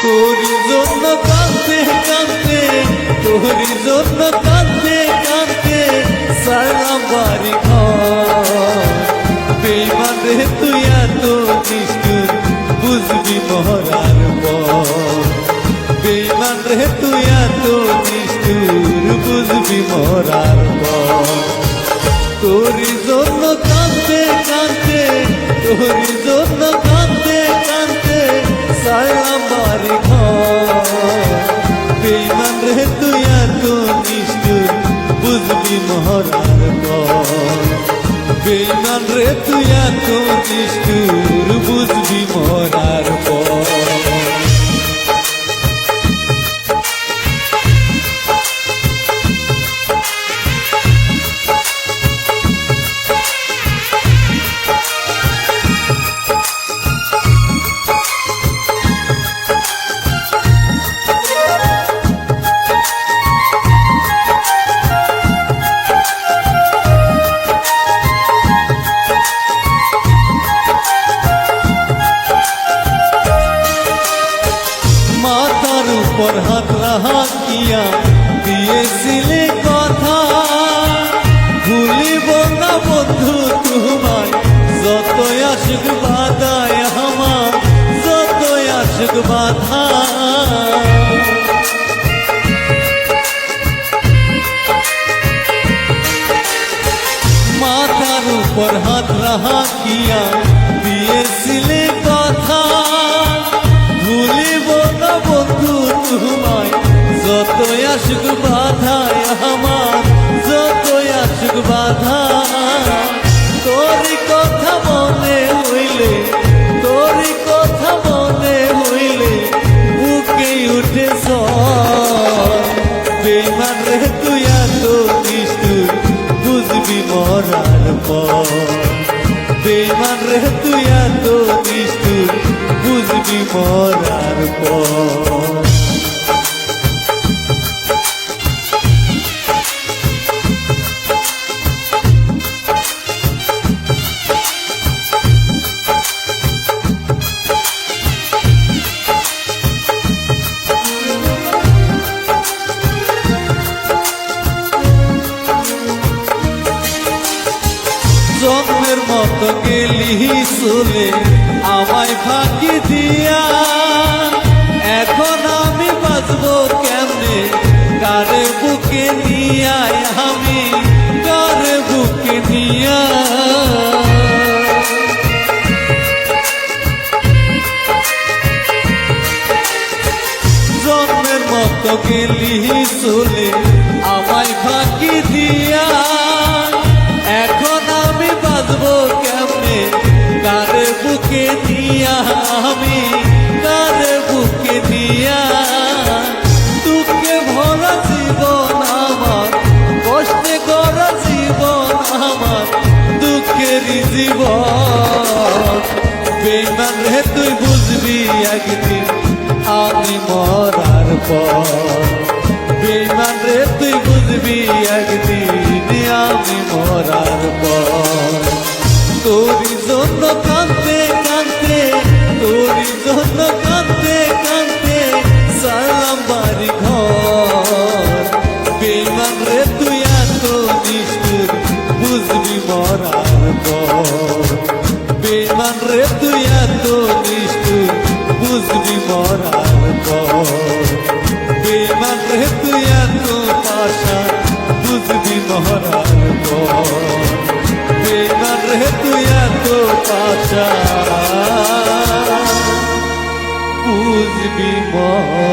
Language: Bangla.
তোরি জন্য কাঁদতে কাঁদতে, তোরি জন্য কাঁদতে কাঁদতে সারলাম বাড়ি ঘর। বেঈমান রে তুই এত নিষ্ঠুর, বুঝবি মরার পর। বেঈমান রে তুই এত নিষ্ঠুর, বুঝবি মরার পর। তোরি জন্য কাঁদতে কাঁদতে, তোরি জন্য কাঁদতে কাঁদতে সারলাম বাড়ি ঘর। বেঈমান রে তুই এত নিষ্ঠুর, বুঝবি মরার পর। বেঈমান রে তুই এত নিষ্ঠুর, বুঝবি মরার পর। উপর হাত রাখিয়া দিয়েছিলে কথা, ভুলিব না বন্ধু তোমায়, যতই আসুক বাধায় আমার, যতই আসুক বাধা। মাথার উপর হাত রাখিয়া দিয়েছিলে কথা, ভুলিব না বন্ধু তোমায়, যতই আসুক বাধায় আমার, যতই আসুক বাধা। তোরই কথা মনে হইলে, তোরই কথা মনে হইলে বুকে উঠে ঝড়। বেঈমান রে তুই এত নিষ্ঠুর, বুঝবি মরার পর। বেঈমান রে তুই এত নিষ্ঠুর, বুঝবি মরার পর। জন্মের মতো গেলি চলে আমায় ফাঁকি দিয়া, এখন আমি বাঁচবো কেমনে কারে বুকে নিয়া, আমি কারে বুকে নিয়া। জন্মের মতো গেলি চলে আমায় ফাঁকি দিয়া, এখন আমি বাঁচবো কেমনে কারে বুকে নিয়া, আমি কারে বুকে নিয়া। দুঃখে ভরা জীবন আমার, কষ্টে গড়া জীবন আমার, দুঃখেরই জীবন। বেঈমান রে তুই বুঝবি একদিন আমি মরার পর। বেঈমান রে তুই বুঝবি একদিন আমি মরার পর। তোরি জন্য কাঁদতে কাঁদতে, তোরি জন্য কাঁদতে কাঁদতে সারলাম বাড়ি ঘর। বেঈমান রে তুই এত নিষ্ঠুর, বুঝবি মরার পর। বেঈমান রে তুই এত নিষ্ঠুর, বুঝবি মরার পর। বেঈমান রে তুই এত পাষাণ, বুঝবি মরার পর। বেঈমান রে তুই এত পাষাণ, বুঝবি মরার